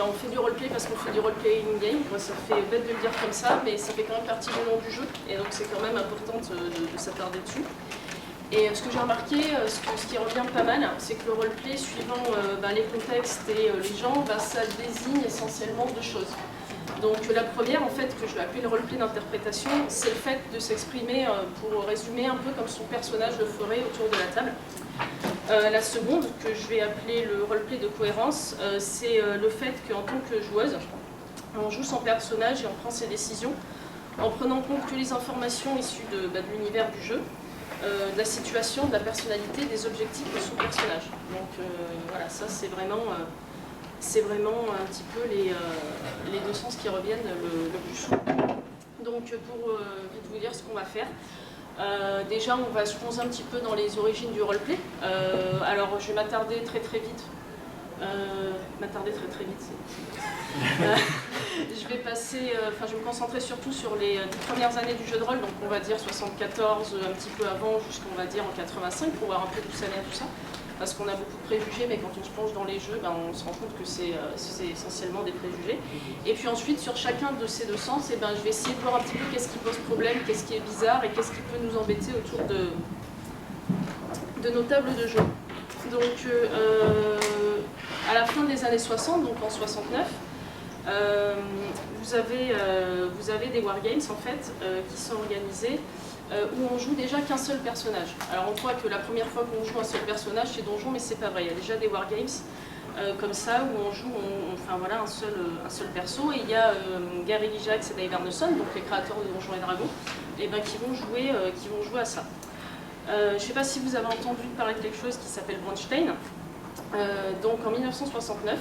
On fait du roleplay parce qu'on fait du roleplay in-game. Ça fait bête de le dire comme ça, mais ça fait quand même partie du nom du jeu. Et donc c'est quand même important de s'attarder dessus. Et ce que j'ai remarqué, ce qui revient pas mal, c'est que le roleplay, suivant les contextes et les gens, ça désigne essentiellement deux choses. Donc la première, en fait, que je vais appeler le roleplay d'interprétation, c'est le fait de s'exprimer, pour résumer un peu comme son personnage le ferait autour de la table. La seconde, que je vais appeler le roleplay de cohérence, c'est le fait qu'en tant que joueuse, on joue son personnage et on prend ses décisions en prenant compte que les informations issues de l'univers du jeu, de la situation, de la personnalité, des objectifs de son personnage. Donc voilà, ça c'est vraiment un petit peu les deux sens qui reviennent le plus souvent. Donc pour vite vous dire ce qu'on va faire, déjà on va se plonger un petit peu dans les origines du roleplay. Alors je vais m'attarder très vite. Je vais me concentrer surtout sur les 10 premières années du jeu de rôle, donc on va dire 74, un petit peu avant, jusqu'on va dire en 85, pour voir un peu d'où ça vient tout ça. Parce qu'on a beaucoup de préjugés, mais quand on se plonge dans les jeux, on se rend compte que c'est essentiellement des préjugés. Et puis ensuite, sur chacun de ces deux sens, je vais essayer de voir un petit peu qu'est-ce qui pose problème, qu'est-ce qui est bizarre et qu'est-ce qui peut nous embêter autour de nos tables de jeu. Donc, à la fin des années 60, donc en 69, vous avez des wargames en fait, qui sont organisés où on joue déjà qu'un seul personnage. Alors on croit que la première fois qu'on joue un seul personnage c'est Donjon, mais c'est pas vrai. Il y a déjà des wargames comme ça où on joue un seul perso, et il y a Gary Gygax et Dave Arneson, donc les créateurs de Donjons et Dragons, qui vont jouer à ça. Je ne sais pas si vous avez entendu parler de quelque chose qui s'appelle Braunstein. Donc en 1969, en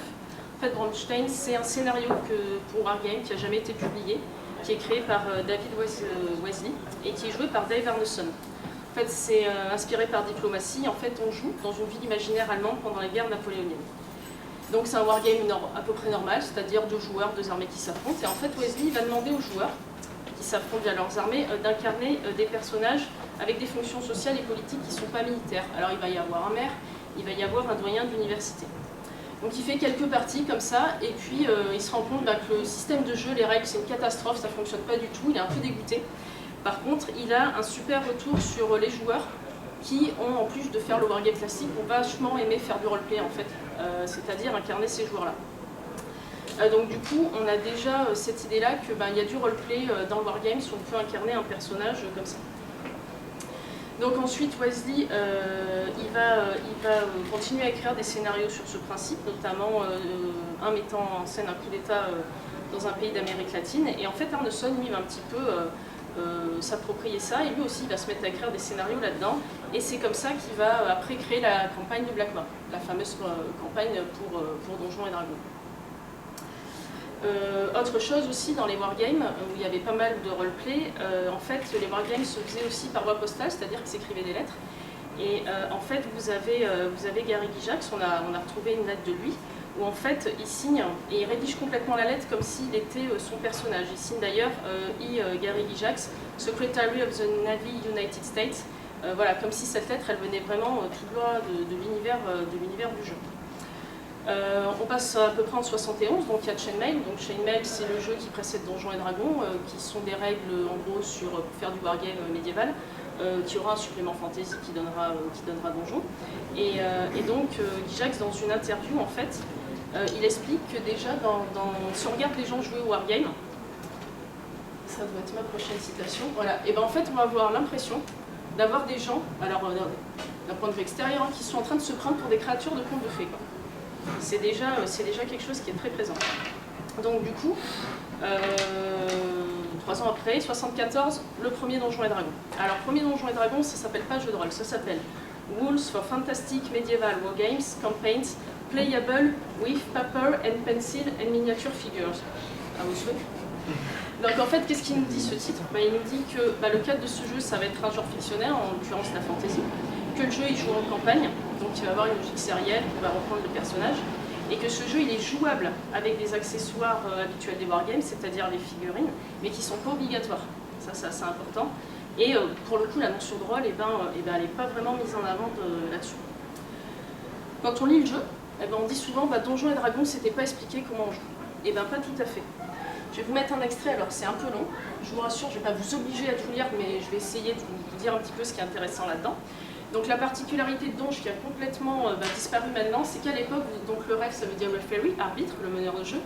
fait, Braunstein, c'est un scénario pour Wargame qui n'a jamais été publié, qui est créé par David Wesley et qui est joué par Dave Arneson. En fait, c'est inspiré par Diplomatie. En fait, on joue dans une ville imaginaire allemande pendant la guerre napoléonienne. Donc c'est un wargame à peu près normal, c'est-à-dire deux joueurs, deux armées qui s'affrontent. Et en fait, Wesley va demander aux joueurs qui s'affrontent via leurs armées d'incarner des personnages avec des fonctions sociales et politiques qui ne sont pas militaires. Alors il va y avoir un maire, il va y avoir un doyen de l'université. Donc il fait quelques parties comme ça, et puis il se rend compte que le système de jeu, les règles, c'est une catastrophe, ça ne fonctionne pas du tout, il est un peu dégoûté. Par contre, il a un super retour sur les joueurs qui ont, en plus de faire le wargame classique, ont vachement aimé faire du roleplay en fait, c'est-à-dire incarner ces joueurs-là. Donc du coup, on a déjà cette idée-là qu'il y a du roleplay dans le wargame si on peut incarner un personnage comme ça. Donc ensuite, Wesley, il va continuer à écrire des scénarios sur ce principe, notamment un mettant en scène un coup d'État dans un pays d'Amérique latine. Et en fait, Arneson, lui, va un petit peu s'approprier ça, et lui aussi, il va se mettre à écrire des scénarios là-dedans. Et c'est comme ça qu'il va après créer la campagne de Blackmoor, la fameuse campagne pour Donjons et Dragons. Autre chose aussi dans les wargames, où il y avait pas mal de roleplay, en fait les wargames se faisaient aussi par voie postale, c'est-à-dire qu'ils s'écrivaient des lettres. Et en fait vous avez Gary Gygax, on a retrouvé une lettre de lui, où en fait il signe et il rédige complètement la lettre comme s'il était son personnage. Il signe d'ailleurs Gary Gygax, Secretary of the Navy United States, voilà, comme si cette lettre elle venait vraiment tout droit de l'univers du jeu. On passe à peu près en 71, donc il y a Chainmail. Donc Chainmail, c'est le jeu qui précède Donjons et Dragons, qui sont des règles en gros sur faire du wargame médiéval, qui aura un supplément fantasy qui donnera Donjon. Et donc Gygax, dans une interview en fait, il explique que déjà si on regarde les gens jouer au wargame, ça doit être ma prochaine citation, voilà, et ben en fait on va avoir l'impression d'avoir des gens, alors d'un point de vue extérieur, qui sont en train de se prendre pour des créatures de contes de fées, quoi. C'est déjà quelque chose qui est très présent. Donc du coup, 3 ans après, 74, le premier Donjons et Dragons. Alors, premier Donjons et Dragons, ça s'appelle pas jeu de rôle, ça s'appelle Rules for Fantastic Medieval Wargames Campaigns Playable with Paper and Pencil and Miniature Figures. À vos souhaits. Donc en fait, qu'est-ce qu'il nous dit ce titre? Il nous dit que le cadre de ce jeu, ça va être un genre fictionnaire, en l'occurrence la fantasy, que le jeu il joue en campagne, donc il va avoir une logique sérielle, on va reprendre le personnage, et que ce jeu il est jouable avec des accessoires habituels des wargames, c'est-à-dire les figurines, mais qui ne sont pas obligatoires. Ça c'est important. Et pour le coup, la notion de rôle, elle n'est pas vraiment mise en avant là-dessus. Quand on lit le jeu, eh ben, on dit souvent Donjons et Dragons, c'était pas expliqué comment on joue. Et bien pas tout à fait. Je vais vous mettre un extrait, alors c'est un peu long, je vous rassure, je ne vais pas vous obliger à tout lire, mais je vais essayer de vous dire un petit peu ce qui est intéressant là-dedans. Donc la particularité de Donj qui a complètement disparu maintenant, c'est qu'à l'époque, donc le ref ça veut dire referee, arbitre, le meneur de jeu,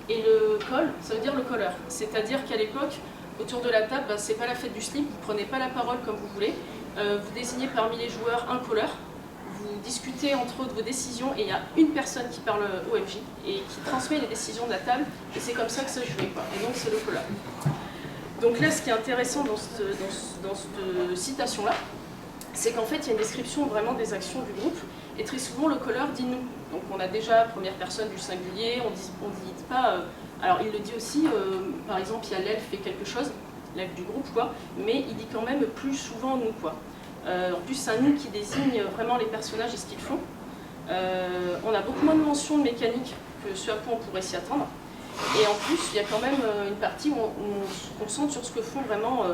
et le call ça veut dire le caller. C'est-à-dire qu'à l'époque, autour de la table, c'est pas la fête du slip, vous prenez pas la parole comme vous voulez, vous désignez parmi les joueurs un caller, vous discutez entre eux de vos décisions et il y a une personne qui parle au MJ et qui transmet les décisions de la table et c'est comme ça que ça se joue. Et donc c'est le caller. Donc là, ce qui est intéressant dans cette citation-là, c'est qu'en fait, il y a une description vraiment des actions du groupe, et très souvent, le caller dit nous. Donc on a déjà première personne du singulier, on dit pas... alors il le dit aussi, par exemple, il y a l'elfe fait quelque chose, l'elfe du groupe, quoi, mais il dit quand même plus souvent nous, quoi. En plus, c'est un nous qui désigne vraiment les personnages et ce qu'ils font. On a beaucoup moins de mentions de mécanique que ce à quoi on pourrait s'y attendre. Et en plus, il y a quand même une partie où on se concentre sur ce que font vraiment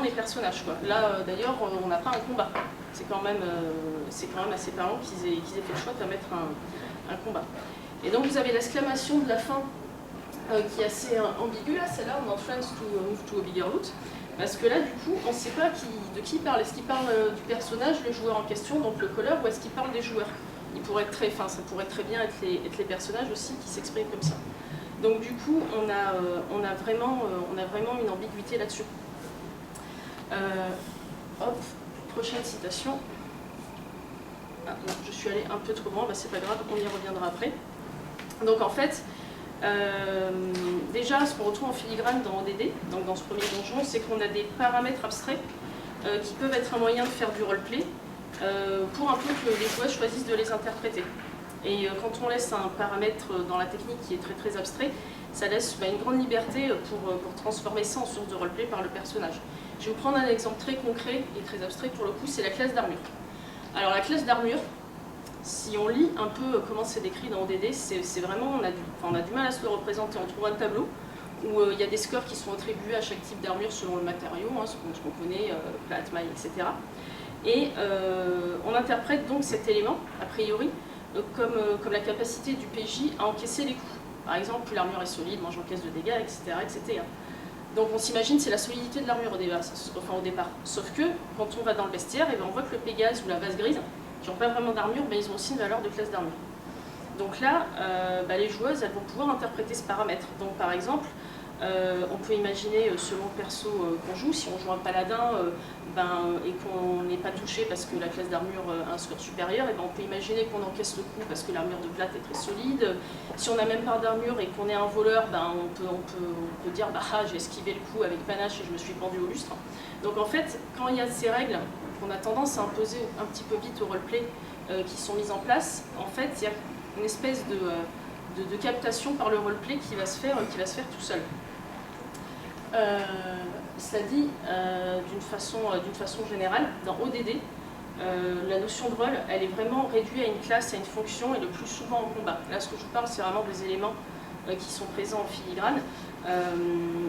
les personnages, quoi. Là, d'ailleurs, on n'a pas un combat. C'est quand même assez parlant qu'ils aient fait le choix de mettre un combat. Et donc, vous avez l'exclamation de la fin qui est assez ambiguë. Là, celle-là, on friends to move to a bigger loot. Parce que là, du coup, on ne sait pas de qui il parle. Est-ce qu'il parle du personnage, le joueur en question, donc le caller, ou est-ce qu'il parle des joueurs? Ça pourrait très bien être les personnages aussi qui s'expriment comme ça. Donc du coup, on a vraiment une ambiguïté là-dessus. Hop, prochaine citation. Ah, non, je suis allée un peu trop loin, c'est pas grave, on y reviendra après. Donc en fait, déjà, ce qu'on retrouve en filigrane dans ODD, donc dans ce premier donjon, c'est qu'on a des paramètres abstraits qui peuvent être un moyen de faire du roleplay pour un peu que les joueurs choisissent de les interpréter. Et quand on laisse un paramètre dans la technique qui est très très abstrait, ça laisse une grande liberté pour transformer ça en source de roleplay par le personnage. Je vais vous prendre un exemple très concret et très abstrait pour le coup, c'est la classe d'armure. Alors la classe d'armure, si on lit un peu comment c'est décrit dans ODD, c'est vraiment, on a du mal à se le représenter. On trouve un tableau où il y a des scores qui sont attribués à chaque type d'armure selon le matériau, ce qu'on connaît, plate, maille, etc. Et on interprète donc cet élément, a priori, comme la capacité du PJ à encaisser les coups. Par exemple, plus l'armure est solide, moins j'encaisse de dégâts, etc., etc. Donc on s'imagine c'est la solidité de l'armure au départ. Sauf que, quand on va dans le bestiaire, on voit que le Pégase ou la vase grise, qui n'ont pas vraiment d'armure, ils ont aussi une valeur de classe d'armure. Donc là, les joueuses, elles vont pouvoir interpréter ce paramètre. Donc par exemple, on peut imaginer, selon le perso qu'on joue, si on joue un paladin et qu'on n'est pas touché parce que la classe d'armure a un score supérieur, on peut imaginer qu'on encaisse le coup parce que l'armure de plate est très solide. Si on n'a même pas d'armure et qu'on est un voleur, on peut dire j'ai esquivé le coup avec panache et je me suis pendu au lustre. Donc en fait, quand il y a ces règles qu'on a tendance à imposer un petit peu vite au roleplay qui sont mises en place, en fait, il y a une espèce de captation par le roleplay qui va se faire tout seul. Cela dit, d'une façon générale, dans ODD, la notion de rôle, elle est vraiment réduite à une classe, à une fonction, et le plus souvent en combat. Là, ce que je vous parle, c'est vraiment des éléments qui sont présents en filigrane.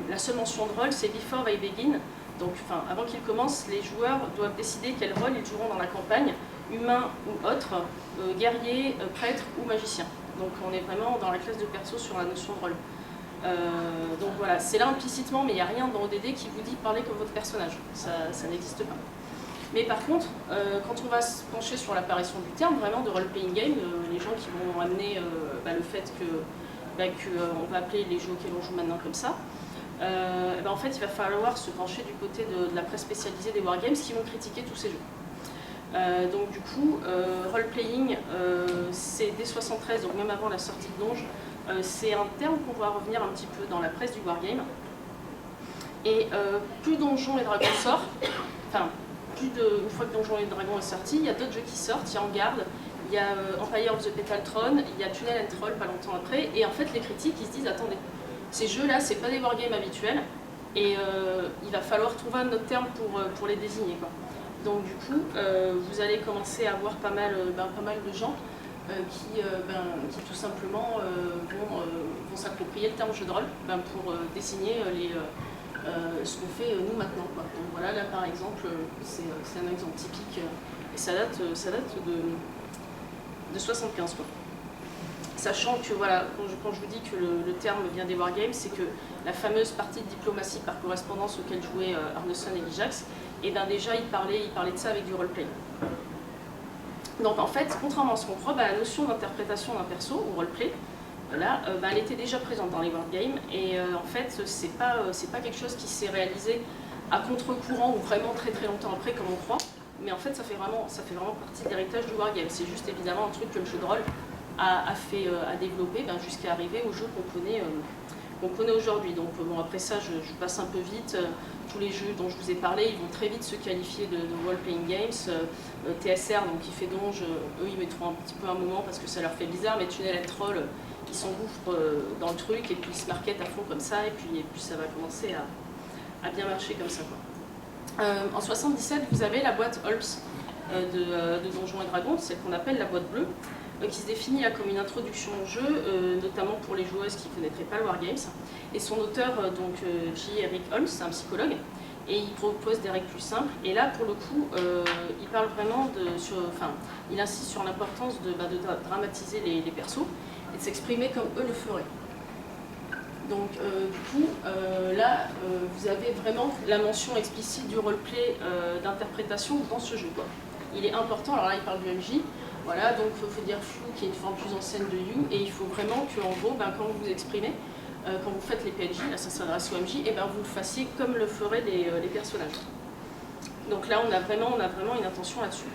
La seule mention de rôle, c'est before they begin. Donc, avant qu'ils commencent, les joueurs doivent décider quel rôle ils joueront dans la campagne, humain ou autre, guerrier, prêtre ou magicien. Donc, on est vraiment dans la classe de perso sur la notion de rôle. Donc voilà, c'est là implicitement, mais il n'y a rien dans ODD qui vous dit parler comme votre personnage. Ça n'existe pas. Mais par contre, quand on va se pencher sur l'apparition du terme, vraiment de role-playing game, les gens qui vont amener le fait qu'on va appeler les jeux auxquels on joue maintenant comme ça, en fait, il va falloir se pencher du côté de la presse spécialisée des wargames qui vont critiquer tous ces jeux. Donc du coup, role-playing, c'est dès 73, donc même avant la sortie de Donj, c'est un terme qu'on va revenir un petit peu dans la presse du wargame. Et plus Donjons et Dragons sort, une fois que Donjons et Dragons est sorti, il y a d'autres jeux qui sortent, il y a En Garde, il y a Empire of the Petal Throne, il y a Tunnel and Troll pas longtemps après, et en fait les critiques ils se disent attendez, ces jeux-là c'est pas des wargames habituels, et il va falloir trouver un autre terme pour les désigner, quoi. Donc du coup, vous allez commencer à voir pas mal de gens qui tout simplement vont s'approprier le terme jeu de rôle pour désigner ce qu'on fait nous maintenant, quoi. Donc voilà, là par exemple, c'est un exemple typique et ça date de 75 quoi. Sachant que voilà, quand je vous dis que le terme vient des wargames, c'est que la fameuse partie de diplomatie par correspondance auquel jouaient Arneson et Gijax, et bien déjà il parlait de ça avec du roleplay. Donc en fait, contrairement à ce qu'on croit, la notion d'interprétation d'un perso ou roleplay, là, elle était déjà présente dans les wargames, et en fait c'est pas quelque chose qui s'est réalisé à contre-courant ou vraiment très très longtemps après comme on croit, mais en fait ça fait vraiment partie de l'héritage du wargame. C'est juste évidemment un truc que le jeu de rôle a développé jusqu'à arriver au jeu qu'on connaît aujourd'hui. Donc bon, après ça je passe un peu vite. Tous les jeux dont je vous ai parlé, ils vont très vite se qualifier de role-playing games. TSR, donc qui fait Donge, eux ils mettront un petit peu un moment parce que ça leur fait bizarre, mais Tunnel and Troll, ils s'engouffrent dans le truc et puis ils se marketent à fond comme ça, et puis ça va commencer à bien marcher comme ça, quoi. En 77, vous avez la boîte Holps de Donjons et Dragons, celle qu'on appelle la boîte bleue, qui se définit là comme une introduction au jeu, notamment pour les joueuses qui ne connaîtraient pas le Wargames. Et son auteur, donc J. Eric Holmes, c'est un psychologue, et il propose des règles plus simples. Et là, pour le coup, il parle vraiment il insiste sur l'importance de dramatiser les persos et de s'exprimer comme eux le feraient. Donc du coup, là, vous avez vraiment la mention explicite du roleplay d'interprétation dans ce jeu, quoi. Il est important, alors là il parle du MJ, voilà, donc il faut dire Few qui est une forme plus ancienne de You, et il faut vraiment que, en gros, quand vous vous exprimez, quand vous faites les PNJ, là ça s'adresse au MJ, et vous le fassiez comme le feraient les personnages. Donc là on a vraiment une intention là-dessus.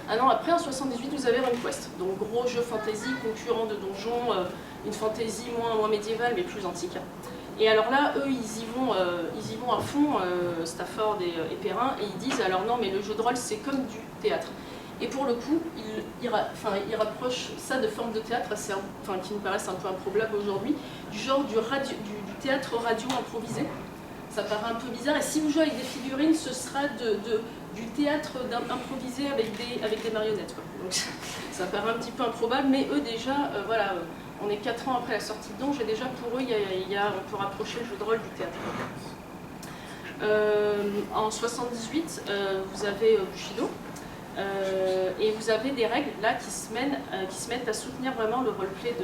Un an après, en 78, vous avez RunQuest, donc gros jeu fantasy, concurrent de Donjons, une fantasy moins médiévale mais plus antique. Et alors là, eux, ils y vont à fond, Stafford et Perrin, et ils disent alors non, mais le jeu de rôle c'est comme du théâtre. Et pour le coup, ils rapprochent ça de formes de théâtre qui nous paraissent un peu improbables aujourd'hui, du genre du théâtre radio improvisé. Ça paraît un peu bizarre, et si vous jouez avec des figurines, ce sera du théâtre improvisé avec des marionnettes, quoi. Donc ça paraît un petit peu improbable, mais eux déjà, voilà, on est 4 ans après la sortie de Donge, et déjà pour eux, on peut rapprocher le jeu de rôle du théâtre. En 78, vous avez Bushido, et vous avez des règles là qui se mettent à soutenir vraiment le roleplay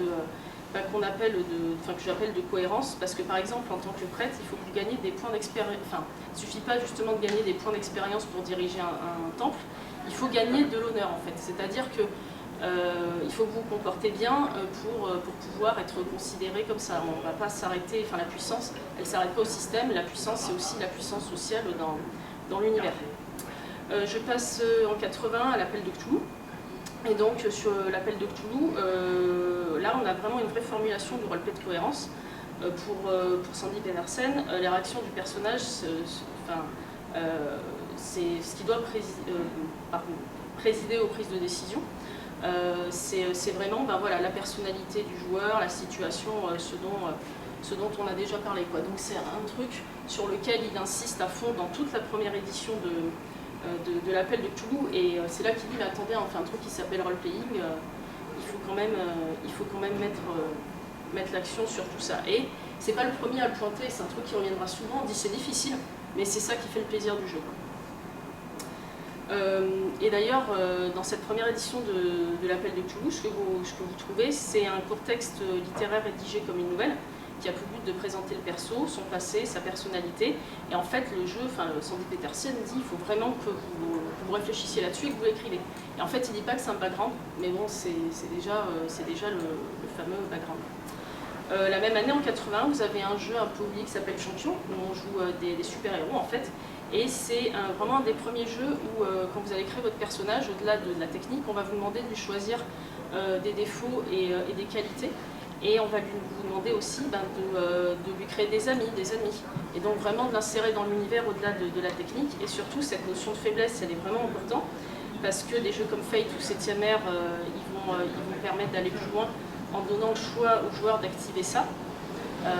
que j'appelle de cohérence, parce que par exemple en tant que prêtre, il faut que vous gagnez des points d'expérience. Enfin, il ne suffit pas justement de gagner des points d'expérience pour diriger un temple, il faut gagner de l'honneur en fait. C'est-à-dire que il faut que vous vous comportez bien pour pouvoir être considéré comme ça. On ne va pas s'arrêter, la puissance, elle ne s'arrête pas au système, la puissance c'est aussi la puissance sociale dans l'univers. Je passe en 80 à l'appel de Cthulhu. Et donc sur l'appel de Cthulhu, là on a vraiment une vraie formulation du roleplay de cohérence. Pour Sandy Pedersen, les réactions du personnage, c'est ce qui doit présider aux prises de décision. C'est vraiment la personnalité du joueur, la situation, ce dont on a déjà parlé, quoi. Donc c'est un truc sur lequel il insiste à fond dans toute la première édition de l'appel de Cthulhu, et c'est là qu'il dit attendez, on fait un truc qui s'appelle role-playing, il faut quand même mettre l'action sur tout ça. Et c'est pas le premier à le pointer, c'est un truc qui reviendra souvent, on dit c'est difficile, mais c'est ça qui fait le plaisir du jeu. Et d'ailleurs, dans cette première édition de l'appel de Cthulhu, ce que vous trouvez, c'est un court texte littéraire rédigé comme une nouvelle, qui a pour but de présenter le perso, son passé, sa personnalité. Et en fait, le jeu, Sandy Pedersen dit il faut vraiment que vous réfléchissiez là-dessus et que vous l'écrivez. Et en fait, il ne dit pas que c'est un background, mais bon, c'est déjà le fameux background. La même année, en 81, vous avez un jeu un peu oublié qui s'appelle Champion, où on joue des super-héros en fait. Et c'est vraiment un des premiers jeux où, quand vous allez créer votre personnage, au-delà de la technique, on va vous demander de lui choisir des défauts et des qualités. Et on va vous demander aussi de lui créer des amis, et donc vraiment de l'insérer dans l'univers au-delà de la technique. Et surtout, cette notion de faiblesse, elle est vraiment importante, parce que des jeux comme Fate ou 7e ère, ils vont permettre d'aller plus loin en donnant le choix aux joueurs d'activer ça,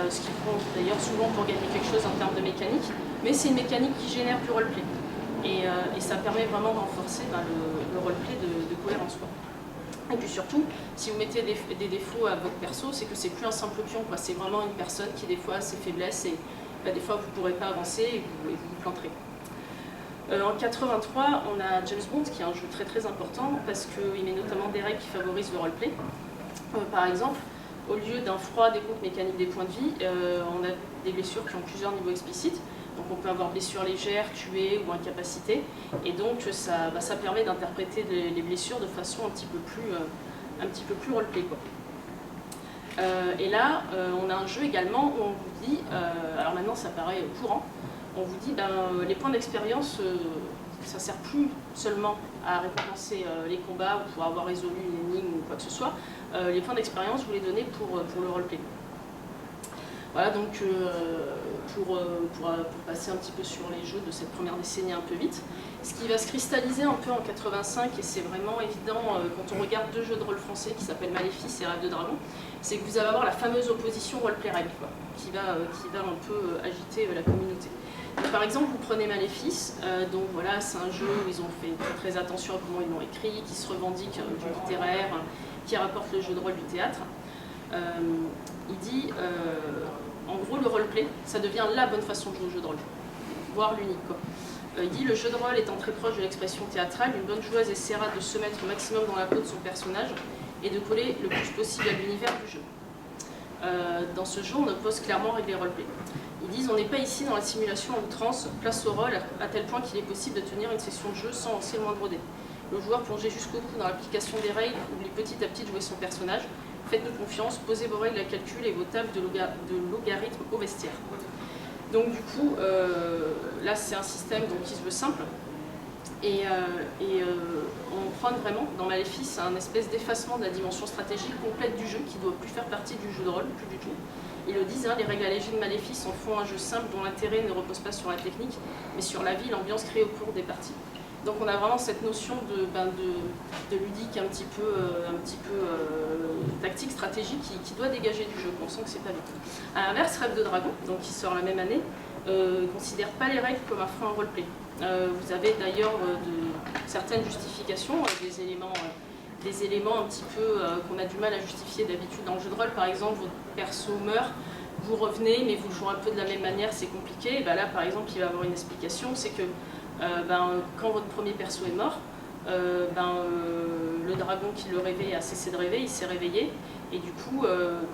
ce qu'ils font d'ailleurs souvent pour gagner quelque chose en termes de mécanique, mais c'est une mécanique qui génère du roleplay. Et ça permet vraiment de renforcer le roleplay de cohérence, quoi. Et puis surtout, si vous mettez des défauts à votre perso, c'est que c'est plus un simple pion, quoi. C'est vraiment une personne qui des fois a ses faiblesses, et des fois vous ne pourrez pas avancer et vous vous planterez. En 83, on a James Bond, qui est un jeu très très important, parce qu'il met notamment des règles qui favorisent le roleplay. Par exemple, au lieu d'un froid décompte mécanique des points de vie, on a des blessures qui ont plusieurs niveaux explicites. Donc on peut avoir blessures légères, tuées ou incapacité. Et donc ça permet d'interpréter les blessures de façon un petit peu plus roleplay, quoi. Et là, on a un jeu également où on vous dit, alors maintenant ça paraît courant, on vous dit les points d'expérience, ça ne sert plus seulement à récompenser les combats ou pour avoir résolu une énigme ou quoi que ce soit. Les points d'expérience, vous les donnez pour le roleplay. Voilà, donc pour passer un petit peu sur les jeux de cette première décennie un peu vite, ce qui va se cristalliser un peu en 85, et c'est vraiment évident quand on regarde deux jeux de rôle français qui s'appellent Maléfice et Rêve de Dragon, c'est que vous allez avoir la fameuse opposition roleplay-règle, qui va un peu agiter la communauté. Donc, par exemple, vous prenez Maléfice, donc voilà, c'est un jeu où ils ont fait très attention à comment ils l'ont écrit, qui se revendique du littéraire, qui rapporte le jeu de rôle du théâtre. Il dit, en gros, le roleplay, ça devient la bonne façon de jouer au jeu de rôle, voire l'unique, quoi. Il dit, le jeu de rôle étant très proche de l'expression théâtrale, une bonne joueuse essaiera de se mettre au maximum dans la peau de son personnage et de coller le plus possible à l'univers du jeu. Dans ce jeu, on oppose clairement règles et roleplay. Ils disent, on n'est pas ici dans la simulation à outrance, place au rôle, à tel point qu'il est possible de tenir une session de jeu sans lancer le moindre dé. Le joueur plongé jusqu'au bout dans l'application des règles oublie petit à petit de jouer son personnage. Faites-nous confiance, posez vos règles à calcul et vos tables de logarithme au vestiaire. Donc du coup, là c'est un système qui se veut simple. Et on prend vraiment dans Maléfice un espèce d'effacement de la dimension stratégique complète du jeu qui ne doit plus faire partie du jeu de rôle, plus du tout. Ils le disent, les règles allégées de Maléfice en font un jeu simple dont l'intérêt ne repose pas sur la technique, mais sur la vie, l'ambiance créée au cours des parties. Donc on a vraiment cette notion de ludique un petit peu tactique, stratégique qui doit dégager du jeu. On sent que c'est pas bien. À l'inverse, Rêve de Dragon, donc qui sort la même année, ne considère pas les règles comme un frein au roleplay. Vous avez d'ailleurs certaines justifications, des éléments un petit peu qu'on a du mal à justifier d'habitude dans le jeu de rôle. Par exemple, votre perso meurt, vous revenez, mais vous le jouez un peu de la même manière, c'est compliqué. Et là, par exemple, il va y avoir une explication, c'est que quand votre premier perso est mort, le dragon qui le rêvait a cessé de rêver, il s'est réveillé, et du coup,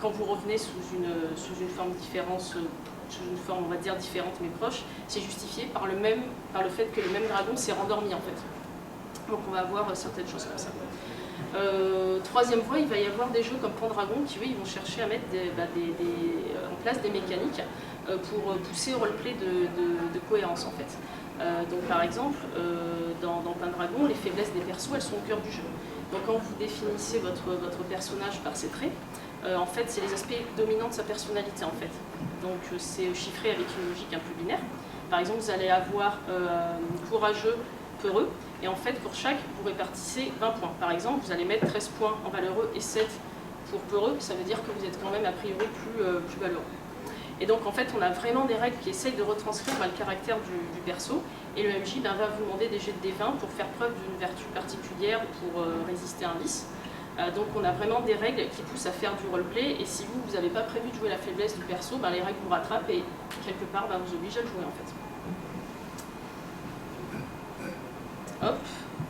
quand vous revenez sous une forme différente, sous une forme on va dire différente mais proche, c'est justifié par le fait que le même dragon s'est rendormi en fait. Donc on va avoir certaines choses comme ça. Troisième voie, il va y avoir des jeux comme Pendragon qui eux, ils vont chercher à mettre en place des mécaniques pour pousser au roleplay de cohérence en fait. Donc par exemple, dans Pendragon, les faiblesses des persos, elles sont au cœur du jeu. Donc quand vous définissez votre personnage par ses traits, en fait c'est les aspects dominants de sa personnalité en fait. Donc c'est chiffré avec une logique un peu binaire. Par exemple, vous allez avoir courageux, peureux, et en fait pour chaque, vous répartissez 20 points. Par exemple, vous allez mettre 13 points en valeureux et 7 pour peureux, ça veut dire que vous êtes quand même a priori plus valeureux. Et donc en fait on a vraiment des règles qui essayent de retranscrire le caractère du perso, et le MJ va vous demander des jets de D20 pour faire preuve d'une vertu particulière ou pour résister à un vice. Donc on a vraiment des règles qui poussent à faire du roleplay, et si vous n'avez pas prévu de jouer la faiblesse du perso, les règles vous rattrapent et quelque part vous obligent à le jouer en fait. Hop.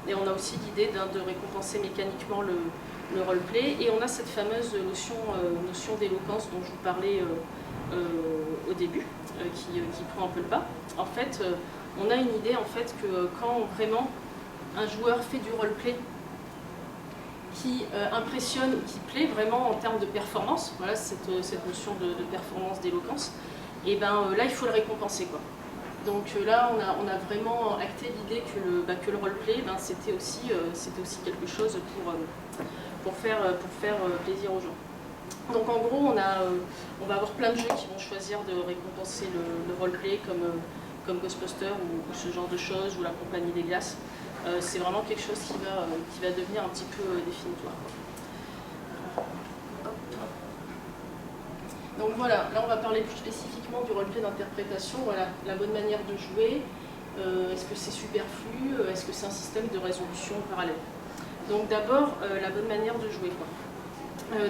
Et on a aussi l'idée de récompenser mécaniquement le roleplay, et on a cette fameuse notion d'éloquence dont je vous parlais au début, qui prend un peu le pas. En fait, on a une idée en fait que quand vraiment un joueur fait du roleplay qui impressionne ou qui plaît vraiment en termes de performance, voilà cette notion de performance, d'éloquence, et là il faut le récompenser quoi. Donc là on a vraiment acté l'idée que le roleplay c'était aussi quelque chose pour faire plaisir aux gens. Donc en gros on va avoir plein de jeux qui vont choisir de récompenser le roleplay comme Ghostbusters ou ce genre de choses, ou la Compagnie des Glaces. C'est vraiment quelque chose qui va devenir un petit peu définitoire. Hop. Donc voilà, là on va parler plus spécifiquement du roleplay d'interprétation. Voilà, la bonne manière de jouer, est-ce que c'est superflu, est-ce que c'est un système de résolution parallèle. Donc d'abord, la bonne manière de jouer, quoi.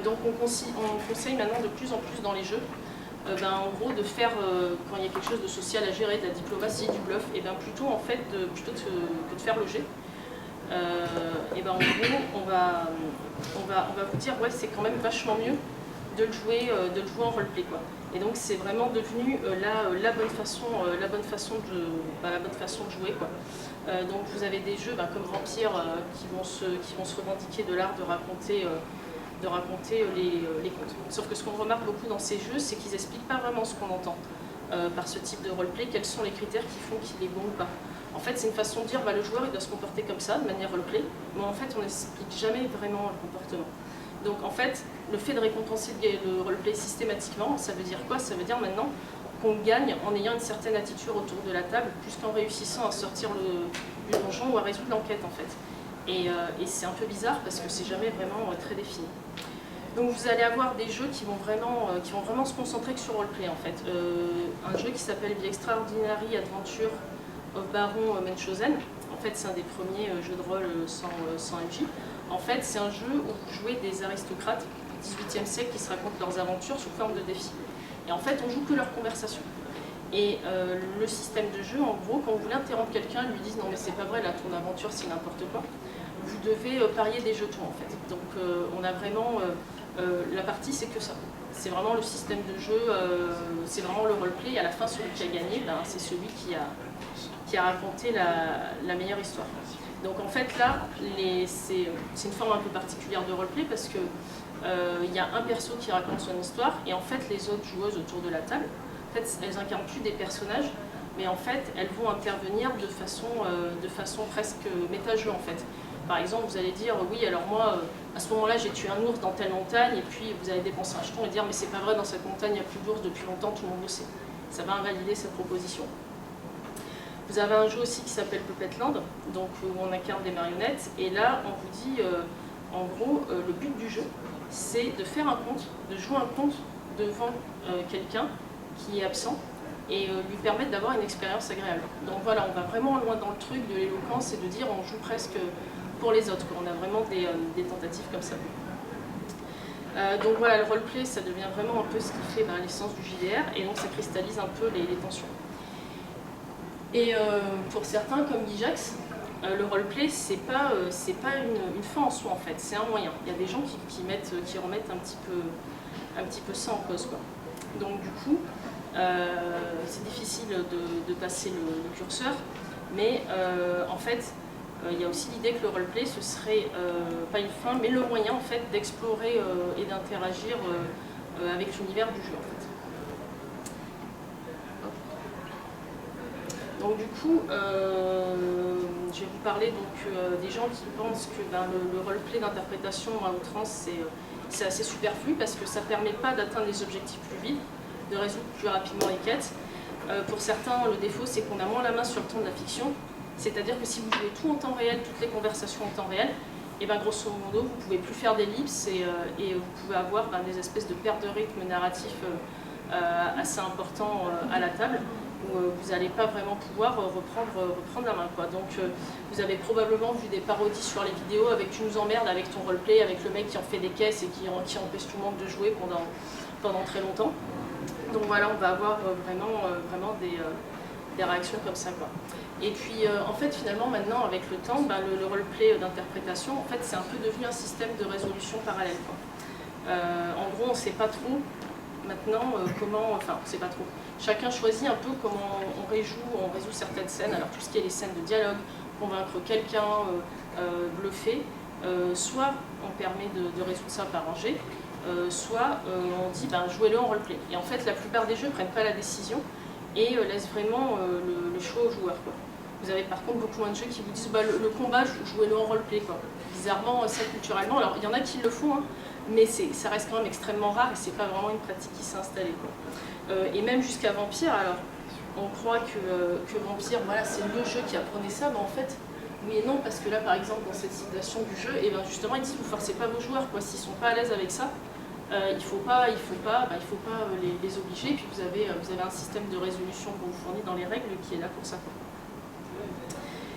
Donc on conseille maintenant de plus en plus dans les jeux en gros de faire, quand il y a quelque chose de social à gérer, de la diplomatie, du bluff, et plutôt en fait, plutôt que de faire le jet, en gros on va vous dire ouais c'est quand même vachement mieux de le jouer en roleplay quoi. Et donc c'est vraiment devenu la bonne façon de jouer quoi. Donc vous avez des jeux comme Vampire qui vont se revendiquer de l'art de raconter les contes. Sauf que ce qu'on remarque beaucoup dans ces jeux, c'est qu'ils n'expliquent pas vraiment ce qu'on entend par ce type de roleplay, quels sont les critères qui font qu'il est bon ou pas. En fait, c'est une façon de dire le joueur il doit se comporter comme ça, de manière roleplay, mais en fait on n'explique jamais vraiment le comportement. Donc en fait, le fait de récompenser le roleplay systématiquement, ça veut dire quoi? Ça veut dire maintenant qu'on gagne en ayant une certaine attitude autour de la table, plus qu'en réussissant à sortir du donjon ou à résoudre l'enquête en fait. Et c'est un peu bizarre parce que c'est jamais vraiment très défini. Donc vous allez avoir des jeux qui vont vraiment se concentrer que sur roleplay en fait. Un jeu qui s'appelle The Extraordinary Adventure of Baron Munchausen. En fait c'est un des premiers jeux de rôle sans MJ. En fait c'est un jeu où vous jouez des aristocrates du XVIIIe siècle qui se racontent leurs aventures sous forme de défis. Et en fait on joue que leur conversation. Et le système de jeu, en gros, quand vous voulez interrompre quelqu'un, lui disent non mais c'est pas vrai, là ton aventure c'est n'importe quoi, vous devez parier des jetons en fait. Donc on a vraiment, la partie c'est que ça. C'est vraiment le système de jeu, c'est vraiment le roleplay, et à la fin celui qui a gagné, c'est celui qui a raconté la meilleure histoire. Donc en fait là, c'est une forme un peu particulière de roleplay parce que y a un perso qui raconte son histoire, et en fait les autres joueuses autour de la table, en fait, elles incarnent plus des personnages, mais en fait, elles vont intervenir de façon presque méta-jeu en fait. Par exemple, vous allez dire, oui, alors moi, à ce moment-là, j'ai tué un ours dans telle montagne, et puis vous allez dépenser un jeton et dire, mais c'est pas vrai, dans cette montagne, il n'y a plus d'ours depuis longtemps, tout le monde le sait. Ça va invalider cette proposition. Vous avez un jeu aussi qui s'appelle Puppetland, donc où on incarne des marionnettes, et là, on vous dit, en gros, le but du jeu, c'est de faire un conte, de jouer un conte devant quelqu'un qui est absent, et lui permettre d'avoir une expérience agréable. Donc voilà, on va vraiment loin dans le truc de l'éloquence et de dire on joue presque pour les autres, on a vraiment des tentatives comme ça. Donc voilà, le roleplay, ça devient vraiment un peu ce qui fait l'essence du JDR, et donc ça cristallise un peu les tensions. Et pour certains, comme Guy Jacques, le roleplay, c'est pas une fin en soi en fait, c'est un moyen. Il y a des gens qui remettent un petit peu ça en cause quoi. Donc du coup, c'est difficile de passer le curseur, mais en fait, il y a aussi l'idée que le roleplay, ce serait pas une fin, mais le moyen en fait d'explorer et d'interagir avec l'univers du jeu en fait. Donc du coup, je vais vous parler des gens qui pensent que le roleplay d'interprétation à outrance c'est assez superflu parce que ça ne permet pas d'atteindre les objectifs plus vite, de résoudre plus rapidement les quêtes. Pour certains, le défaut c'est qu'on a moins la main sur le temps de la fiction, c'est-à-dire que si vous jouez tout en temps réel, toutes les conversations en temps réel, et grosso modo vous ne pouvez plus faire d'ellipses et vous pouvez avoir des espèces de pertes de rythme narratif assez importants à la table, où vous n'allez pas vraiment pouvoir reprendre la main quoi. Donc vous avez probablement vu des parodies sur les vidéos avec tu nous emmerdes avec ton roleplay, avec le mec qui en fait des caisses et qui empêche tout le monde de jouer pendant très longtemps. Donc voilà, on va avoir vraiment des réactions comme ça quoi. Et puis en fait finalement maintenant avec le temps, le roleplay d'interprétation en fait c'est un peu devenu un système de résolution parallèle quoi. En gros on ne sait pas trop maintenant c'est pas trop. Chacun choisit un peu comment on résout certaines scènes. Alors tout ce qui est les scènes de dialogue, convaincre quelqu'un, bluffer, soit on permet de résoudre ça par un jet, soit on dit jouez-le en roleplay. Et en fait la plupart des jeux ne prennent pas la décision et laissent vraiment le choix aux joueurs quoi. Vous avez par contre beaucoup moins de jeux qui vous disent le combat, jouez-le en roleplay quoi. Bizarrement, ça culturellement, alors il y en a qui le font, hein, mais ça reste quand même extrêmement rare et c'est pas vraiment une pratique qui s'est installée quoi. Et même jusqu'à Vampire, alors on croit que Vampire, voilà, c'est le jeu qui apprenait ça, mais en fait, oui et non, parce que là par exemple dans cette citation du jeu, et justement ils disent vous forcez pas vos joueurs quoi, s'ils sont pas à l'aise avec ça, il faut pas les obliger, et puis vous avez un système de résolution qu'on vous fournit dans les règles qui est là pour ça quoi.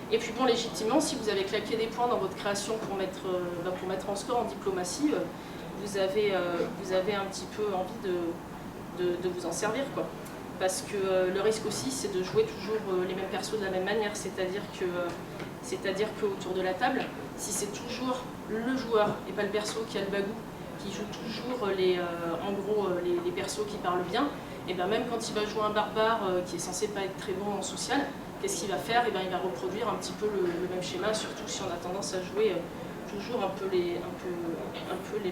Et puis bon, légitimement, si vous avez claqué des points dans votre création pour mettre en score en diplomatie, vous avez un petit peu envie de vous en servir, quoi. Parce que le risque aussi, c'est de jouer toujours les mêmes persos de la même manière, c'est-à-dire qu'autour de la table, si c'est toujours le joueur et pas le perso qui a le bagou, qui joue toujours en gros les persos qui parlent bien, et bien même quand il va jouer un barbare qui est censé pas être très bon en social, qu'est-ce qu'il va faire? Et bien il va reproduire un petit peu le même schéma, surtout si on a tendance à jouer toujours un peu les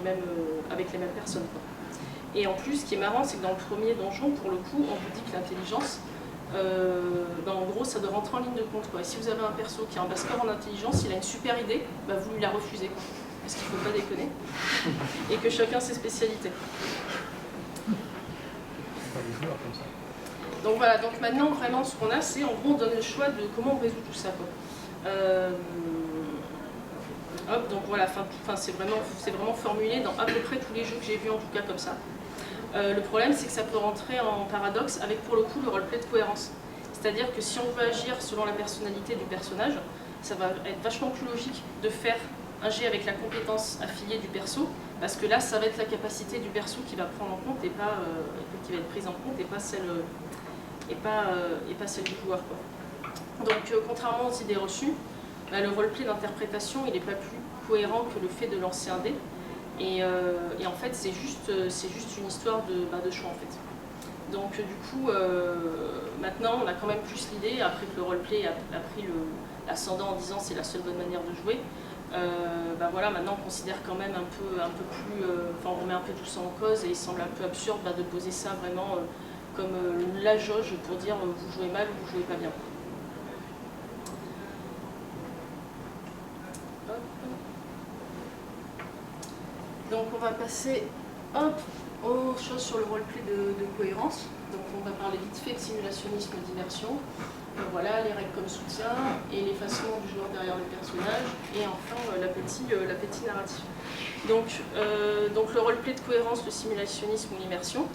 mêmes, avec les mêmes personnes, quoi. Et en plus, ce qui est marrant, c'est que dans le premier donjon, pour le coup, on vous dit que l'intelligence, en gros, ça doit rentrer en ligne de compte, quoi. Et si vous avez un perso qui a un bas score en intelligence, il a une super idée, bah, vous lui la refusez, quoi. Parce qu'il ne faut pas déconner. Et que chacun ses spécialités. Donc voilà, donc maintenant, vraiment, ce qu'on a, c'est en gros, on donne le choix de comment on résout tout ça, quoi. Hop, donc voilà, c'est vraiment formulé dans à peu près tous les jeux que j'ai vus, en tout cas comme ça. Le problème, c'est que ça peut rentrer en paradoxe avec, pour le coup, le roleplay de cohérence. C'est-à-dire que si on veut agir selon la personnalité du personnage, ça va être vachement plus logique de faire un jet avec la compétence affiliée du perso, parce que là, ça va être la capacité du perso qui va prendre en compte et pas qui va être prise en compte et pas celle du joueur, quoi. Donc, contrairement aux idées reçues, le roleplay d'interprétation, il n'est pas plus cohérent que le fait de lancer un dé. Et en fait, c'est juste une histoire de choix, en fait. Donc du coup, maintenant, on a quand même plus l'idée, après que le roleplay a pris l'ascendant en disant c'est la seule bonne manière de jouer, voilà, maintenant on considère quand même un peu plus, on remet un peu tout ça en cause, et il semble un peu absurde de poser ça vraiment comme la jauge pour dire vous jouez mal ou vous jouez pas bien. Donc on va passer aux choses sur le roleplay de cohérence. Donc on va parler vite fait de simulationnisme et d'immersion. Voilà, les règles comme soutien et l'effacement du joueur derrière le personnage. Et enfin l'appétit narratif. Donc le roleplay de cohérence, le simulationnisme ou l'immersion.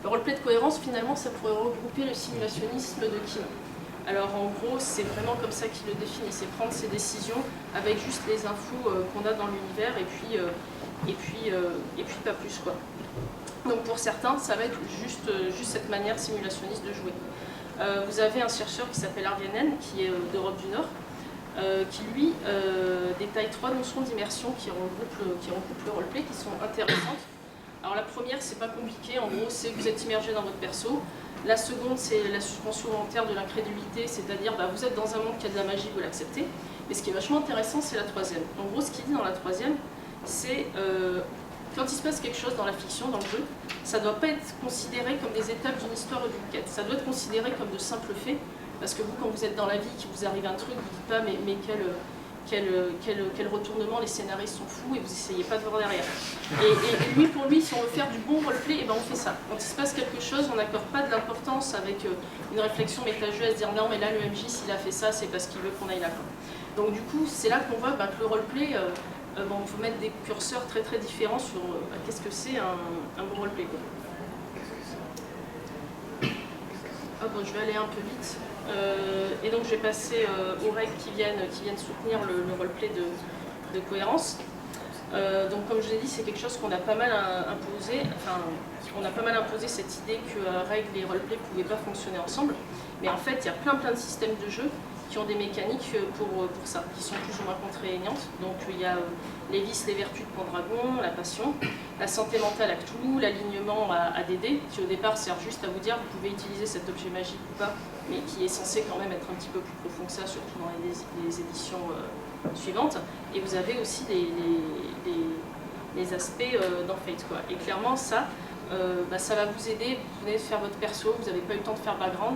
Le roleplay de cohérence, finalement, ça pourrait regrouper le simulationnisme de Kim. Alors en gros, c'est vraiment comme ça qu'il le définit, c'est prendre ses décisions avec juste les infos qu'on a dans l'univers et puis pas plus, quoi. Donc pour certains, ça va être juste cette manière simulationniste de jouer. Vous avez un chercheur qui s'appelle Arvianen, qui est d'Europe du Nord, qui lui détaille 3 notions d'immersion qui regroupent le roleplay, qui sont intéressantes. Alors la première, c'est pas compliqué, en gros, c'est que vous êtes immergé dans votre perso. La seconde, c'est la suspension volontaire de l'incrédulité, c'est-à-dire vous êtes dans un monde qui a de la magie, vous l'acceptez. Mais ce qui est vachement intéressant, c'est la troisième. En gros, ce qu'il dit dans la troisième, c'est quand il se passe quelque chose dans la fiction, dans le jeu, ça ne doit pas être considéré comme des étapes d'une histoire ou d'une quête. Ça doit être considéré comme de simples faits, parce que vous, quand vous êtes dans la vie, qu'il vous arrive un truc, vous ne dites pas mais quel retournement, les scénaristes sont fous et vous n'essayez pas de voir derrière. Et lui, pour lui, si on veut faire du bon roleplay, on fait ça. Quand il se passe quelque chose, on n'accorde pas de l'importance avec une réflexion méta-jeu à se dire non mais là le MJ s'il a fait ça, c'est parce qu'il veut qu'on aille là. Donc du coup, c'est là qu'on voit que le roleplay, il faut mettre des curseurs très très différents sur qu'est-ce que c'est un bon roleplay, quoi. Je vais aller un peu vite. Et donc je vais passer aux règles qui viennent soutenir le roleplay de cohérence. Donc comme je l'ai dit, c'est quelque chose qu'on a pas mal imposé. Enfin, on a pas mal imposé cette idée que règles et roleplay ne pouvaient pas fonctionner ensemble. Mais en fait, il y a plein de systèmes de jeu qui ont des mécaniques pour ça, qui sont plus ou moins contraignantes. Donc il y a les vices, les vertus de Pendragon, la passion, la santé mentale à Cthulhu, l'alignement à DD, qui au départ sert juste à vous dire vous pouvez utiliser cet objet magique ou pas, mais qui est censé quand même être un petit peu plus profond que ça, surtout dans les éditions suivantes. Et vous avez aussi les aspects dans Fate, quoi. Et clairement ça va vous aider, vous venez de faire votre perso, vous n'avez pas eu le temps de faire background,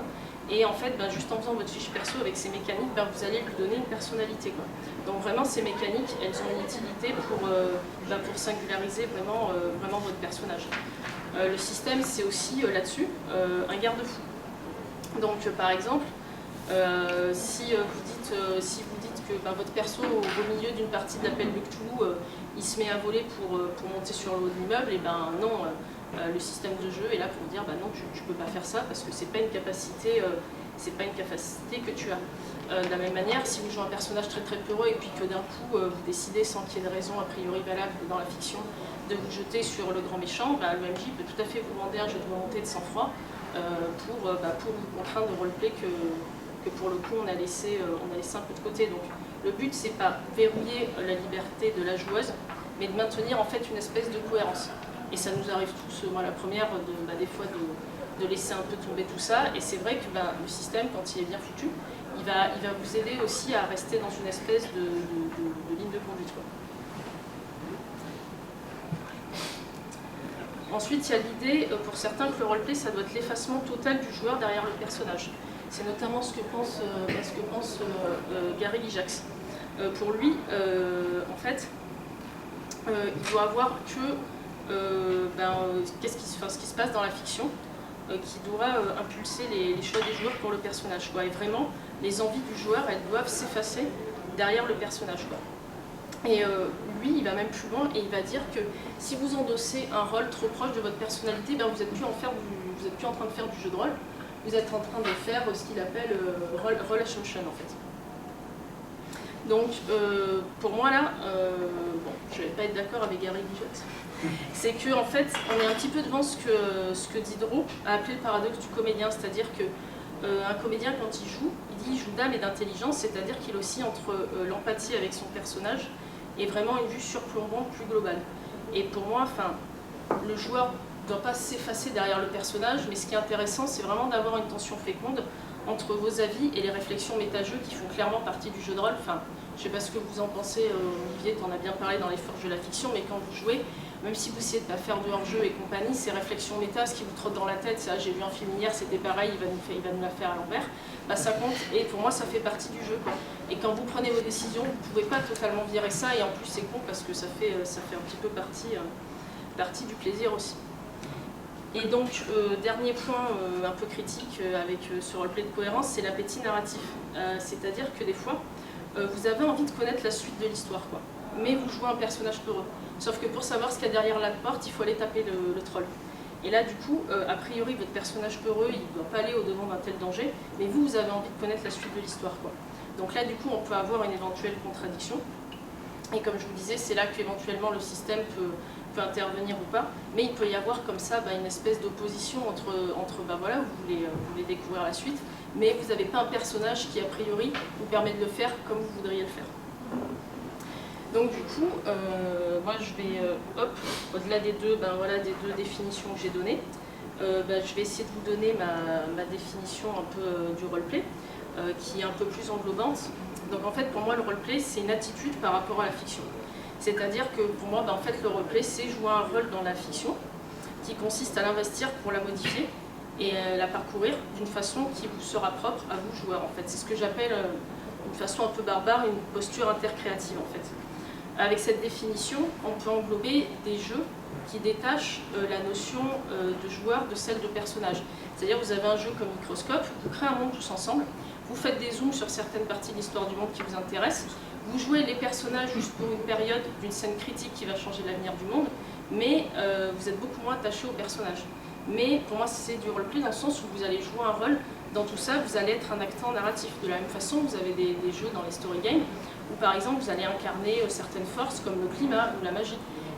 et en fait, juste en faisant votre fiche perso avec ces mécaniques, vous allez lui donner une personnalité, quoi. Donc vraiment, ces mécaniques, elles ont une utilité pour singulariser vraiment votre personnage. Le système, c'est aussi là-dessus un garde-fou. Donc par exemple, si vous dites que votre perso, au milieu d'une partie de l'appel de Cthulhu, il se met à voler pour monter sur le haut de l'immeuble, et non, le système de jeu est là pour dire non, tu ne peux pas faire ça parce que c'est pas une capacité que tu as. De la même manière, si vous jouez un personnage très très peureux et puis que d'un coup vous décidez, sans qu'il y ait de raison a priori valable dans la fiction, de vous jeter sur le grand méchant, le MJ peut tout à fait vous demander un jeu de volonté de sang-froid pour vous contraindre de roleplay que pour le coup on a laissé un peu de côté. Donc le but c'est pas verrouiller la liberté de la joueuse, mais de maintenir en fait une espèce de cohérence. Et ça nous arrive tous, moi la première, des fois de laisser un peu tomber tout ça. Et c'est vrai que le système, quand il est bien foutu, il va vous aider aussi à rester dans une espèce de ligne de conduite, quoi. Ensuite, il y a l'idée, pour certains, que le roleplay, ça doit être l'effacement total du joueur derrière le personnage. C'est notamment ce que pense Gary Gygax. Pour lui, en fait, il doit avoir que ce qui se passe dans la fiction qui doit impulser les choix des joueurs pour le personnage, quoi. Et vraiment, les envies du joueur, elles doivent s'effacer derrière le personnage, quoi. Et lui, il va même plus loin et il va dire que si vous endossez un rôle trop proche de votre personnalité, vous n'êtes plus en train de faire du jeu de rôle, vous êtes en train de faire ce qu'il appelle role assumption, en fait. Donc, pour moi, là, je ne vais pas être d'accord avec Gary Gygax. C'est qu'en fait, on est un petit peu devant ce que Diderot a appelé le paradoxe du comédien, c'est-à-dire qu'un comédien, quand il dit joue d'âme et d'intelligence, c'est-à-dire qu'il oscille entre l'empathie avec son personnage et vraiment une vue surplombante plus globale. Et pour moi, le joueur ne doit pas s'effacer derrière le personnage, mais ce qui est intéressant, c'est vraiment d'avoir une tension féconde entre vos avis et les réflexions méta-jeux qui font clairement partie du jeu de rôle. Je ne sais pas ce que vous en pensez, Olivier, tu en as bien parlé dans les forges de la fiction, mais quand vous jouez, même si vous essayez de ne pas faire de hors-jeu et compagnie, ces réflexions méta, ce qui vous trotte dans la tête, c'est j'ai vu un film hier, c'était pareil, il va nous la faire à l'envers, ça compte, et pour moi ça fait partie du jeu, quoi. Et quand vous prenez vos décisions, vous ne pouvez pas totalement virer ça, et en plus c'est con parce que ça fait un petit peu partie du plaisir aussi. Et donc, dernier point un peu critique avec ce roleplay de cohérence, c'est l'appétit narratif. C'est-à-dire que des fois, vous avez envie de connaître la suite de l'histoire, quoi. Mais vous jouez un personnage peureux. Sauf que pour savoir ce qu'il y a derrière la porte, il faut aller taper le troll. Et là, du coup, a priori, votre personnage peureux, il ne doit pas aller au-devant d'un tel danger, mais vous avez envie de connaître la suite de l'histoire, quoi. Donc là, du coup, on peut avoir une éventuelle contradiction. Et comme je vous disais, c'est là qu'éventuellement le système peut intervenir ou pas, mais il peut y avoir comme ça une espèce d'opposition entre vous voulez découvrir la suite, mais vous n'avez pas un personnage qui a priori vous permet de le faire comme vous voudriez le faire. Donc du coup, moi je vais, au-delà des deux définitions que j'ai données, je vais essayer de vous donner ma définition un peu du roleplay, qui est un peu plus englobante. Donc en fait, pour moi, le roleplay, c'est une attitude par rapport à la fiction. C'est-à-dire que pour moi, le roleplay, c'est jouer un rôle dans la fiction qui consiste à l'investir pour la modifier et la parcourir d'une façon qui vous sera propre à vous, joueurs. En fait, c'est ce que j'appelle, d'une façon un peu barbare, une posture intercréative, en fait. Avec cette définition, on peut englober des jeux qui détachent la notion de joueur de celle de personnage. C'est-à-dire vous avez un jeu comme Microscope, vous créez un monde tous ensemble, vous faites des zooms sur certaines parties de l'histoire du monde qui vous intéressent, vous jouez les personnages juste pour une période d'une scène critique qui va changer l'avenir du monde, mais vous êtes beaucoup moins attaché aux personnages. Mais pour moi, c'est du roleplay dans le sens où vous allez jouer un rôle. Dans tout ça, vous allez être un acteur narratif. De la même façon, vous avez des jeux dans les story games où, par exemple, vous allez incarner certaines forces comme le climat ou la magie.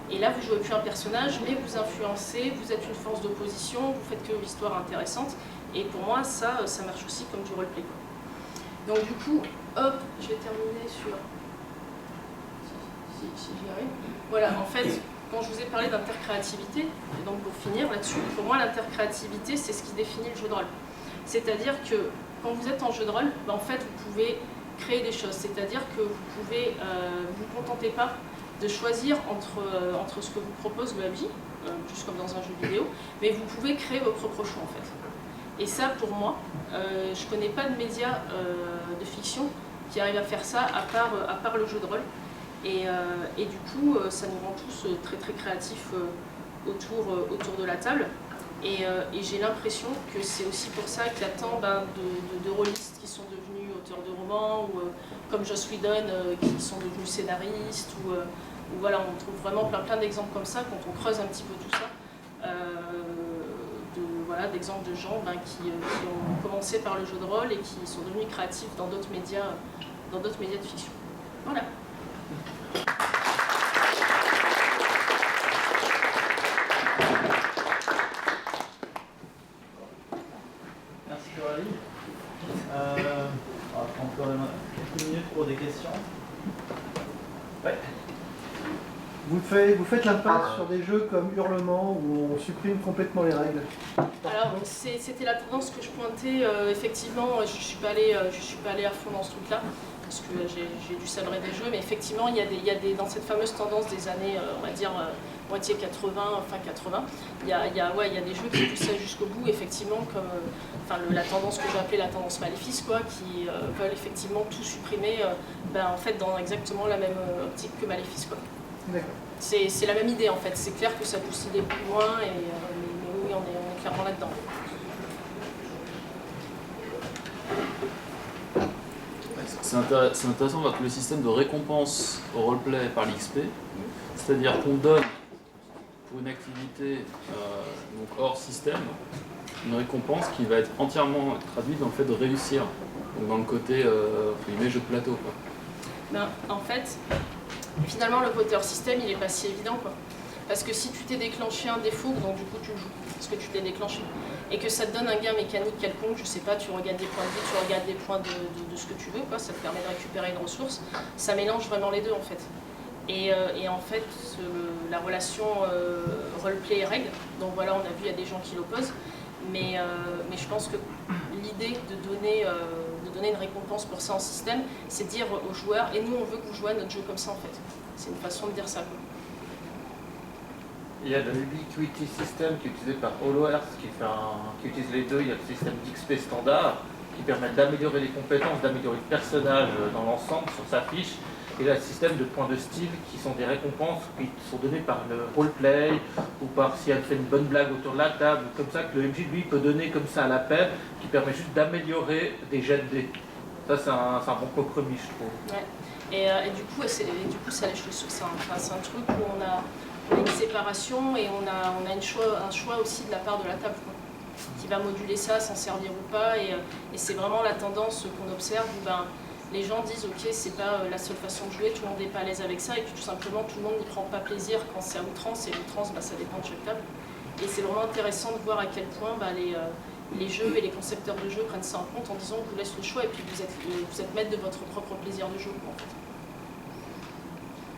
Et là, vous jouez plus un personnage, mais vous influencez, vous êtes une force d'opposition, vous faites que l'histoire intéressante. Et pour moi, ça marche aussi comme du roleplay. Donc du coup, hop, je vais terminer sur... Si j'y arrive. Voilà, en fait, quand je vous ai parlé d'intercréativité, et donc pour finir là-dessus, pour moi, l'intercréativité, c'est ce qui définit le jeu de rôle. C'est-à-dire que quand vous êtes en jeu de rôle, en fait, vous pouvez créer des choses. C'est-à-dire que vous pouvez, vous contentez pas de choisir entre ce que vous propose le MJ, juste comme dans un jeu vidéo, mais vous pouvez créer vos propres choix, en fait. Et ça, pour moi, je ne connais pas de médias de fiction qui arrivent à faire ça, à part le jeu de rôle. Et du coup, ça nous rend tous très très créatifs autour de la table. Et j'ai l'impression que c'est aussi pour ça qu'il y a tant de rôlistes qui sont devenus auteurs de romans, moment, ou comme Joss Whedon, qui sont devenus scénaristes, ou voilà, on trouve vraiment plein d'exemples comme ça quand on creuse un petit peu tout ça. Voilà, d'exemples de gens qui ont commencé par le jeu de rôle et qui sont devenus créatifs dans d'autres médias de fiction. Voilà. Merci Coralie. On va prendre quand même quelques minutes pour des questions. Ouais. Vous faites l'impasse sur des jeux comme Hurlement où on supprime complètement les règles. Alors c'était la tendance que je pointais, effectivement, je suis pas allée à fond dans ce truc-là, parce que j'ai dû sabrer des jeux, mais effectivement il y a des dans cette fameuse tendance des années, on va dire, moitié 80, fin 80, il y a des jeux qui poussent ça jusqu'au bout, effectivement, comme la tendance que j'ai appelée la tendance Maléfice, quoi, qui veulent effectivement tout supprimer, en fait dans exactement la même optique que Maléfice, quoi. C'est la même idée en fait, c'est clair que ça pousse l'idée plus loin, mais oui, on est clairement là-dedans. C'est intéressant de voir que le système de récompense au roleplay par l'XP, c'est-à-dire qu'on donne pour une activité donc hors système, une récompense qui va être entièrement traduite dans le fait de réussir, donc dans le côté jeu de plateau, quoi. En fait, finalement le côté hors système il est pas si évident, quoi. Parce que si tu t'es déclenché un défaut, donc du coup tu le joues, parce que tu t'es déclenché, et que ça te donne un gain mécanique quelconque, je sais pas, tu regardes des points de vie, tu regardes des points de ce que tu veux, quoi, ça te permet de récupérer une ressource, ça mélange vraiment les deux en fait. Et en fait, la relation roleplay et règles, donc voilà, on a vu, il y a des gens qui l'opposent, mais je pense que l'idée de donner une récompense pour ça en système, c'est dire aux joueurs, et nous on veut que vous jouez à notre jeu comme ça en fait. C'est une façon de dire ça, quoi. Il y a le Ubiquity System qui est utilisé par HoloEarth qui utilise les deux. Il y a le système d'XP standard qui permet d'améliorer les compétences, d'améliorer le personnage dans l'ensemble sur sa fiche. Et là, le système de points de style qui sont des récompenses qui sont données par le roleplay ou par si elle fait une bonne blague autour de la table, comme ça que le MJ lui peut donner comme ça à l'appel, qui permet juste d'améliorer des jets de dés. Ça c'est un bon compromis, je trouve. Ouais. Et du coup ça lèche le sucre. C'est un truc où on a une séparation et on a un choix aussi de la part de la table, quoi, qui va moduler ça, s'en servir ou pas. Et c'est vraiment la tendance qu'on observe où les gens disent ok, c'est pas la seule façon de jouer, tout le monde n'est pas à l'aise avec ça, et puis tout simplement tout le monde n'y prend pas plaisir quand c'est à outrance, et l'outrance ça dépend de chaque table. Et c'est vraiment intéressant de voir à quel point les jeux et les concepteurs de jeux prennent ça en compte en disant on vous laisse le choix et puis vous êtes maître de votre propre plaisir de jeu, en fait.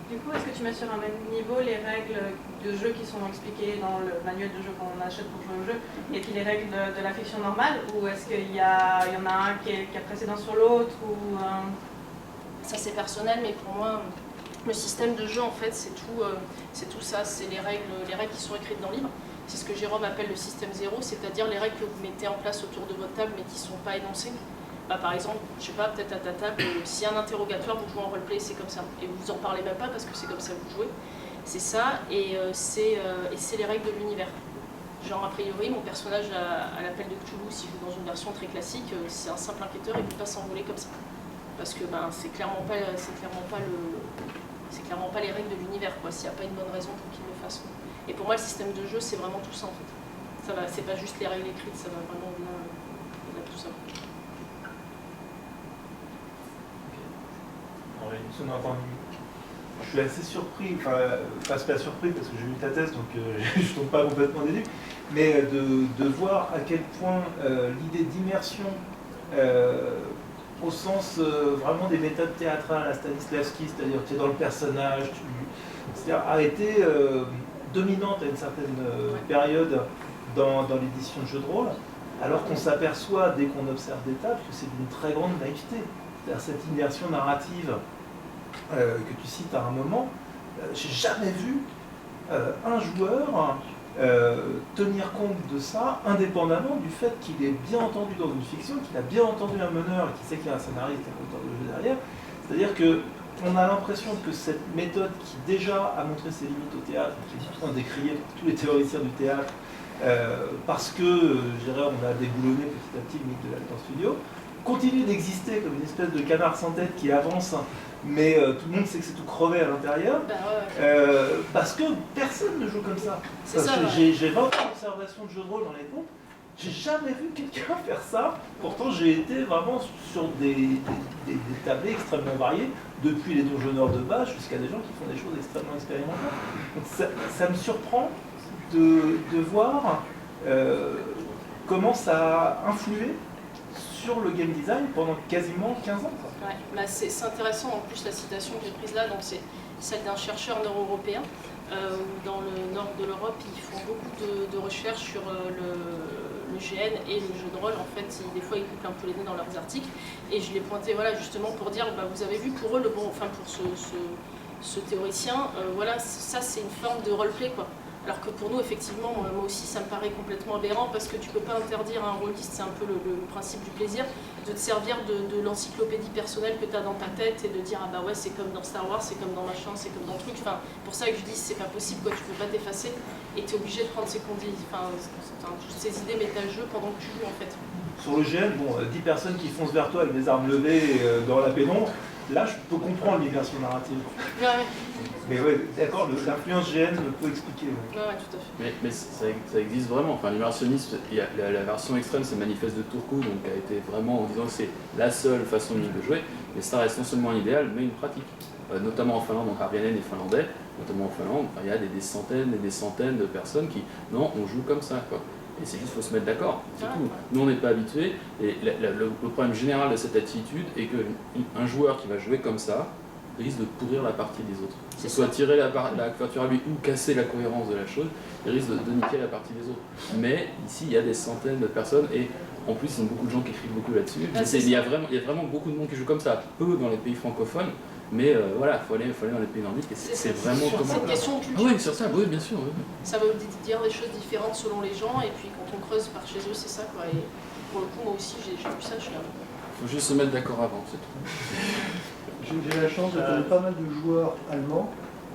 Du coup, est-ce que tu mets sur un même niveau les règles de jeu qui sont expliquées dans le manuel de jeu qu'on achète pour jouer au jeu et puis les règles de la fiction normale, ou est-ce qu'il y en a un qui a précédent sur l'autre ou Ça c'est personnel, mais pour moi le système de jeu en fait c'est tout ça, c'est les règles qui sont écrites dans le livre. C'est ce que Jérôme appelle le système zéro, c'est-à-dire les règles que vous mettez en place autour de votre table mais qui ne sont pas énoncées. Par exemple, je sais pas, peut-être à ta table, s'il y a un interrogatoire, vous jouez en roleplay, c'est comme ça. Et vous en parlez même pas parce que c'est comme ça que vous jouez. C'est ça, et c'est les règles de l'univers. Genre, a priori, mon personnage à l'appel de Cthulhu, s'il joue dans une version très classique, c'est un simple enquêteur, il ne peut pas s'envoler comme ça. Parce que c'est clairement pas les règles de l'univers, quoi, s'il n'y a pas une bonne raison pour qu'il le fasse. Et pour moi, le système de jeu, c'est vraiment tout ça, en fait. C'est pas juste les règles écrites, ça va vraiment au-delà de tout ça. Je suis assez surpris, pas surpris parce que j'ai lu ta thèse, donc je ne tombe pas complètement déçu, mais de voir à quel point l'idée d'immersion, au sens vraiment des méthodes théâtrales à Stanislavski, c'est-à-dire tu es dans le personnage, a été dominante à une certaine période dans l'édition de jeux de rôle, alors qu'on s'aperçoit dès qu'on observe des tables que c'est d'une très grande naïveté. C'est-à-dire cette immersion narrative que tu cites à un moment, j'ai jamais vu un joueur tenir compte de ça indépendamment du fait qu'il est bien entendu dans une fiction, qu'il a bien entendu un meneur et qu'il sait qu'il y a un scénariste et un auteur de jeu derrière. C'est-à-dire qu'on a l'impression que cette méthode qui déjà a montré ses limites au théâtre, qui est pourtant décriée par tous les théoriciens du théâtre, parce que, je dirais, on a déboulonné petit à petit le mythe de l'acteur studio, continue d'exister comme une espèce de canard sans tête qui avance, mais tout le monde sait que c'est tout crevé à l'intérieur, Bah, ouais. parce que personne ne joue comme ça. C'est Parce ça, que ouais. j'ai 20 ans d'observation de jeux de rôle dans les groupes, j'ai jamais vu quelqu'un faire ça. Pourtant, j'ai été vraiment sur des tablés extrêmement variés, depuis les donjonneurs de base jusqu'à des gens qui font des choses extrêmement expérimentales. Donc ça me surprend de voir comment ça a influé sur le game design pendant quasiment 15 ans. Quoi. Ouais, bah c'est intéressant, en plus la citation que j'ai prise là, donc c'est celle d'un chercheur nord-européen, où dans le nord de l'Europe, ils font beaucoup de recherches sur le GN et le jeu de rôle. En fait, des fois, ils couplent un peu les deux dans leurs articles, et je l'ai pointé voilà, justement pour dire, bah, vous avez vu, pour eux, enfin pour ce théoricien, voilà, ça c'est une forme de roleplay, quoi. Alors que pour nous, effectivement, moi aussi, ça me paraît complètement aberrant parce que tu peux pas interdire à un rôliste, c'est un peu le principe du plaisir, de te servir de l'encyclopédie personnelle que tu as dans ta tête et de dire ah bah ouais, c'est comme dans Star Wars, c'est comme dans machin, c'est comme dans truc. Enfin, pour ça que je dis, c'est pas possible, quoi, tu peux pas t'effacer et tu es obligé de prendre toutes ces idées méta-jeu pendant que tu joues en fait. Sur le GN, bon, 10 personnes qui foncent vers toi avec des armes levées dans la pénombre, là je peux comprendre l'immersion narrative. Ouais. Mais ouais, d'accord, l'influence GN peut expliquer. Ouais. Ouais, tout à fait. Mais ça existe vraiment. Enfin, l'immersionnisme, il y a la version extrême, c'est Manifeste de Turku, donc qui a été vraiment en disant que c'est la seule façon unique de jouer, mais ça reste non seulement un idéal, mais une pratique. Notamment en Finlande, donc Arvianen est finlandais, notamment en Finlande, il y a des centaines et des centaines de personnes qui, non, on joue comme ça, quoi. Et c'est juste qu'il faut se mettre d'accord, c'est tout. Nous, on n'est pas habitués, et le problème général de cette attitude est qu'un joueur qui va jouer comme ça risque de pourrir la partie des autres. Que ce soit tirer la couverture à lui ou casser la cohérence de la chose, il risque de niquer la partie des autres. Mais ici, il y a des centaines de personnes, et en plus, il y a beaucoup de gens qui écrivent beaucoup là-dessus. Il y a vraiment beaucoup de monde qui joue comme ça, peu dans les pays francophones, mais voilà, il faut aller dans les pays nordiques, et c'est vraiment comme ça. C'est une question de culture. Ah oui, sur ça, oui, bien sûr. Oui. Ça veut dire des choses différentes selon les gens, et puis quand on creuse par chez eux, c'est ça, quoi. Et pour le coup, moi aussi, j'ai vu ça, je suis là. Il faut juste se mettre d'accord avant, c'est tout. J'ai la chance de connaître pas mal de joueurs allemands,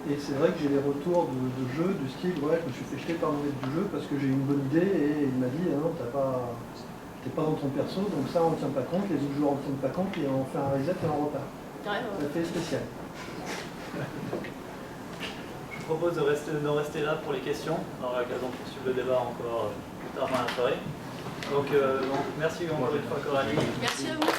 et c'est vrai que j'ai des retours de jeux du style ouais, je me suis fait jeter par le maître du jeu parce que j'ai eu une bonne idée et il m'a dit ah non, t'es pas dans ton perso, donc ça on tient pas compte, les autres joueurs en tiennent pas compte et on fait un reset et on repart. Ouais. Ça fait spécial. Je vous propose d'en rester là pour les questions. On aura l'occasion de poursuivre le débat encore plus tard dans la soirée. Donc merci encore une fois Coralie. Merci à vous.